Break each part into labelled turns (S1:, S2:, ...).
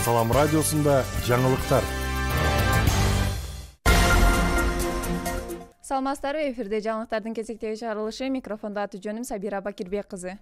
S1: Салам радиосунда жаңылыктар.
S2: Саламатсыздарбы, эфирде жаңылыктардын кезектеги чыгарылышы, микрофондо аты жөнүм Сабира Бакирбек кызы.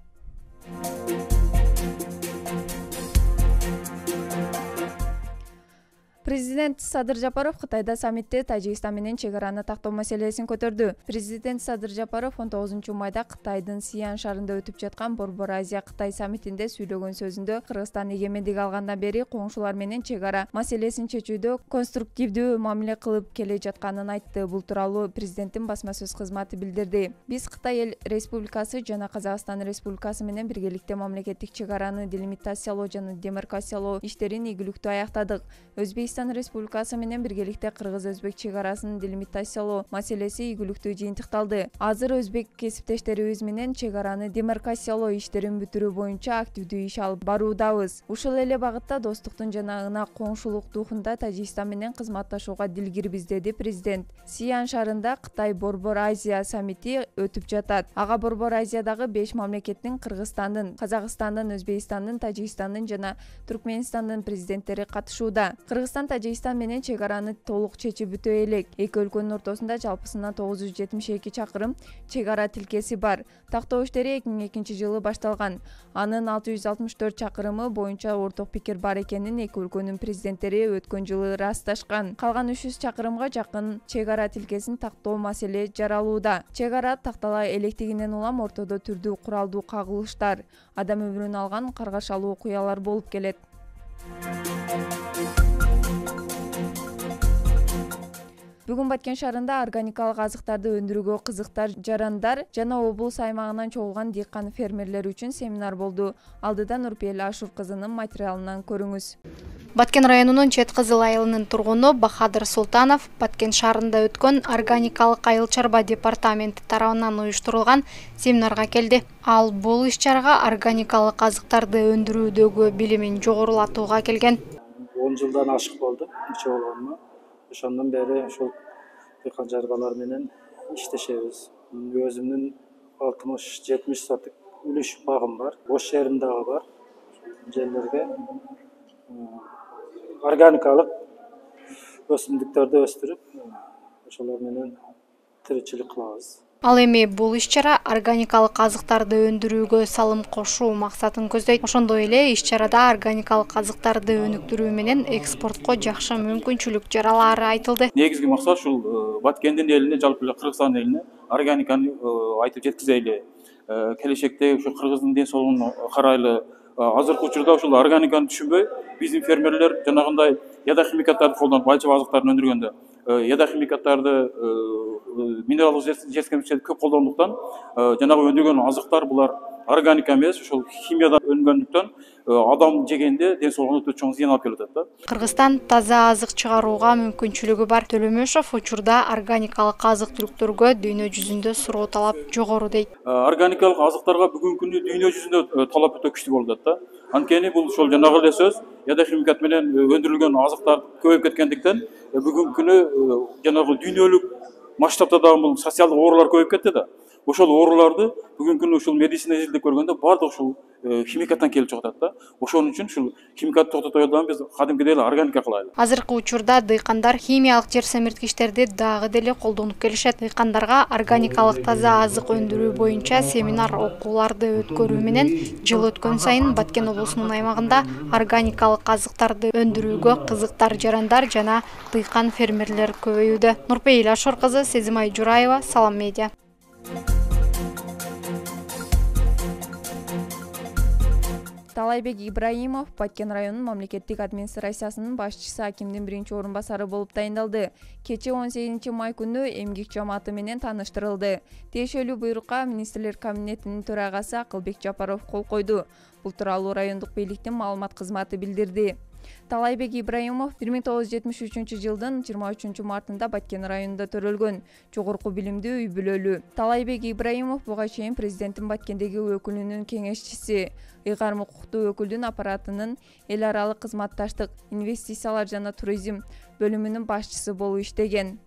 S2: Президент Садыр Жапаров Кытайда саммитте Тажикстан менен чек араны тактоо маселесин көтөрдү. Президент Садыр Жапаров 19-майда Кытайдын Сиан шаарында өтүп жаткан Борбор Азия Кытай саммитинде сүйлөгөн сөзүндө Кыргызстан эгемендик алгандан бери коңшулар менен чек ара маселесин чечүүдө конструктивдүү мамиле кылып келе жатканын айтты. Бул тууралуу президенттин басма сөз кызматы билдирди. Биз Кытай Эл Республикасы жана Казакстан Республикасы менен биргеликте мамлекеттик чек араны делимитациялоо жана демаркациялоо иштерин ийгиликтүү аяктадык. Өзбекстан Республикасы менен биргеликте Кыргыз-Өзбек чек арасын делимитациялоо маселеси ийгиликтүү жыйынтыкталды. Азыр өзбек кесиптештерибиз менен чек араны демаркациялоо иштерин бүтүрүү боюнча активдүү иш алып баруудабыз. Ушул эле багытта достуктун жана ынак коңшулук духунда Тажикстан менен кызматташууга дилгирбиз, деди президент. Сиан шаарында Кытай Борбор Азия саммити өтүп жатат. Ага Борбор Азиядагы 5 мамлекеттин Кыргызстандын, Казакстандын, Өзбекстандын, Тажикстандын жана Түркменстандын президенттери катышууда. Кыргызстан Тажикстан менен чек араны толук чечип бүтө элек. Эки өлкөнүн ортосунда жалпысынан 972 чакырым чек ара тилкеси бар. Тактоо иштери 2002-жылы башталган. Анын 664 чакырымы боюнча орток пикир бар экенин эки өлкөнүн президенттери өткөн жылы ырасташкан. Калган 300 чакырымга жакын чек ара тилкесин тактоо маселе жаралууда. Чек ара тактала электигинен улам ортодо түрдүү куралдуу кагылыштар, адам өмүрүн алган каргашалуу окуялар болуп келет. Бүгүн Баткен шаарында органикалык азыктарды өндүрүүгө кызыктар жарандар жана облус аймагынан чогулган дыйкан фермерлер үчүн семинар болду. Алдыдан Нурпейил Ашур кызынын материалынан көрүңүз.
S3: Баткен районунун Чет Кызыл айылынын тургуну Бахадыр Султанов Баткен шаарында өткөн органикалык айыл чарба департаменти тарабынан уюштурулган семинарга келди. Ал бул иш-чарага органикалык азыктарды өндүрүүдөгү билимин жогорулатууга келген.
S4: 10 жылдан ашык болду, нече болгонума. Ошондон бери ушул дыйкан чарбалар менен иштешебиз. Өзүмдүн 60-70 соток үлүш багым бар. Бош жерим дагы бар. Жерлерге органикалык өсүмдүктөрдү өстүрүп, ошолор менен тиричилик кылабыз.
S3: Ал эми бул иш-чара органикалык азыктарды өндүрүүгө салым кошуу максатын көздөйт. Ошондой эле иш-чарада органикалык азыктарды өнүктүрүү менен экспортко жакшы мүмкүнчүлүк жаралары айтылды.
S5: Негизги максат ушул Баткендин элине, жалпы эле Кыргызстан элине органиканы айтып жеткизели. Келечекте ушу Кыргыздын ден соолугуна карайлы азыркы учурда ушул органиканы түшүнбөй, биздин фермерлер жанагындай яда химикаттарды колдонуп, байча азыктарын өндүргөндө яда химикаттарды минералдык жетишкенlikтерди көп колдондуктан жанагы өндүргөн азыктар булар органика эмес, ушул химиядан өнгөндүктөн адам жегенде ден соолугуна өтө чоң зыян алып келип атат да.
S3: Кыргызстан таза азык чыгарууга мүмкүнчүлүгү бар. Төлөмөшов учурда органикалык азык-түлүктөргө дүйнө жүзүндө суроо талап жогору дейт.
S5: Органикалык азыктарга бүгүнкү күндө дүйнө жүзүндө талап өтө күчтүү болуп атат да. Анткени бул ошол жанагы эле сөз, яда химикат менен өндүрүлгөн азыктар көбөйүп кеткендиктен бүгүнкү күнү жанагы дүйнөлүк масштабта дагы бул социалдык оорулар көбөйүп кетти да. Ошол ооруларды бүгүнкү күнү ушул медицина изилдеп көргөндө баардык ушул химикаттан келип чыгып атат да. Ошон үчүн ушул химикатты токтотобойдон биз кадимкидей эле органика кылайлы.
S3: Азыркы учурда дыйкандар химиялык жер семирткичтерди дагы деле колдонуп келишет. Дыйкандарга органикалык таза азык өндүрүү боюнча семинар окууларды өткөрүү менен жыл өткөн сайын Баткен облусунун аймагында органикалык азыктарды өндүрүүгө кызыктар жарандар жана дыйкан фермерлер көбөйүүдө. Нурпейил Ашур кызы, Сезимай Жураева, Салам медиа.
S2: Талайбек Ибраимов Баткен районунун мамлекеттик администрациясынын башчысы акимдин биринчи орун басары болуп тайындалды. Кечээ 18-май күнү эмгек жамааты менен тааныштырылды. Тиешелүү буйрукка министрлер кабинетинин төрагасы Акылбек Жапаров кол койду. Бул тууралуу райондук бийликтин маалымат кызматы билдирди. Талайбек Ибраимов 1973 жылдын 23 мартында Баткен районунда төрөлгөн, жогорку билимдүү үй бүлөлүү. Талайбек Ибраимов буга чейин президенттин Баткендеги өкүлүнүн кеңешчиси, ыйгарым укуктуу өкүлдүн аппаратынын эл аралык кызматташтык, инвестициялар жана туризм бөлүмүнүн башчысы болуп иштеген.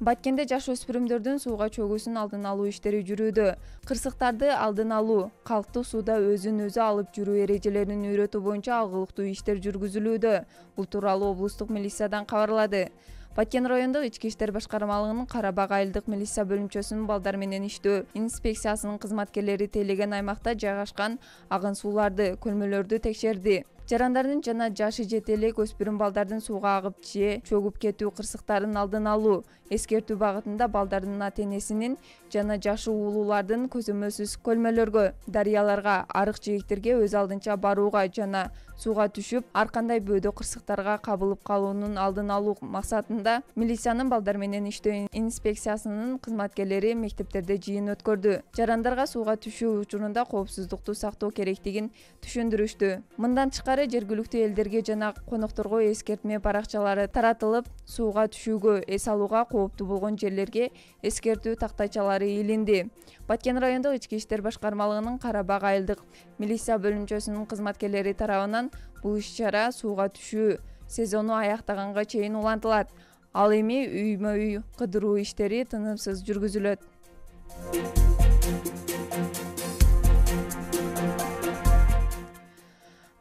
S2: Баткенде жаш өспүрүмдөрдүн сууга чөгүүсүнүн алдын алуу иштери жүрүүдө. Кырсыктарды алдын алуу, калктык сууда өзүн өзү алып жүрүү эрежелерин үйрөтүү боюнча алгылыктуу иштер жүргүзүлүүдө. Бул тууралуу облустук милициядан кабарлады. Баткен райондук ички иштер башкармалыгынын Карабак айылдык милиция бөлүмчөсүнүн балдар менен иштөө инспекциясынын кызматкерлери тейлеген аймакта жайгашкан агын сууларды, көлмөлөрдү текшерди. Жарандардын жана жашы жете элек өспүрүм балдардын сууга агып же чөгүп кетүү кырсыктарын алдын алуу, эскертүү багытында балдардын ата-энесинин жана жашы уулуулардын көзөмөлсүз көлмөлөргө, дарыяларга, арык жээктерге өз алдынча барууга жана сууга түшүп, ар кандай бөөдө кырсыктарга кабылып калуунун алдын алуу максатында милициянын балдар менен иштөө инспекциясынын кызматкерлери мектептерде жыйын өткөрдү. Жарандарга сууга түшүү учурунда коопсуздукту сактоо керектигин түшүндүрүштү. Мындан тышкары жергиликтүү элдерге жана конокторго эскертме баракчалары таратылып, сууга түшүүгө, эс алууга кооптуу болгон жерлерге эскертүү тактайчалары илинди. Баткен райондук ички иштер башкармалыгынын Карабак айылдык милиция бөлүмчөсүнүн кызматкерлери тарабынан бул иш-чара сууга түшүү сезону аяктаганга чейин улантылат. Ал эми үймө-үй кыдыруу иштери тынымсыз жүргүзүлөт.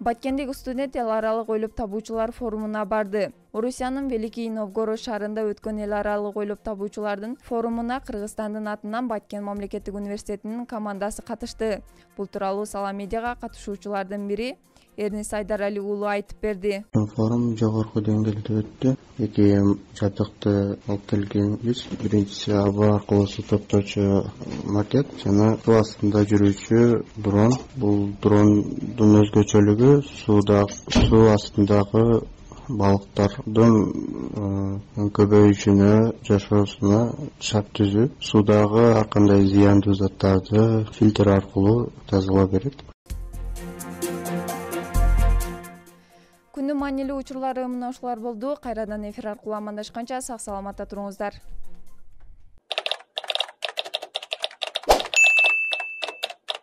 S2: Баткендик студент эл аралык ойлоп табуучулар форумуна барды. Орусиянын Великий Новгород шаарында өткөн эл аралык ойлоп табуучулардын форумуна Кыргызстандын атынан Баткен мамлекеттик университетинин командасы катышты. Бул тууралуу Сала медиага катышуучулардын бири Эрнис Айдарали уулу айтып берди.
S6: Форум жогорку деңгээлде өттү. Эки жабдыкты алып келгенбиз. Биринчиси аба аркылуу суу топтоочу макет жана суу астында жүрүүчү дрон. Бул дрондун өзгөчөлүгү суу астындагы балыктардын көбөйүшүнө, жашоосуна шарт түзүп, суудагы ар кандай зыяндуу заттарды фильтр аркылуу тазалоо берет.
S2: Күндүн маанилүү учурлары мына ушулар болду. Кайрадан эфир аркылуу амандашканча сак саламатта туруңуздар.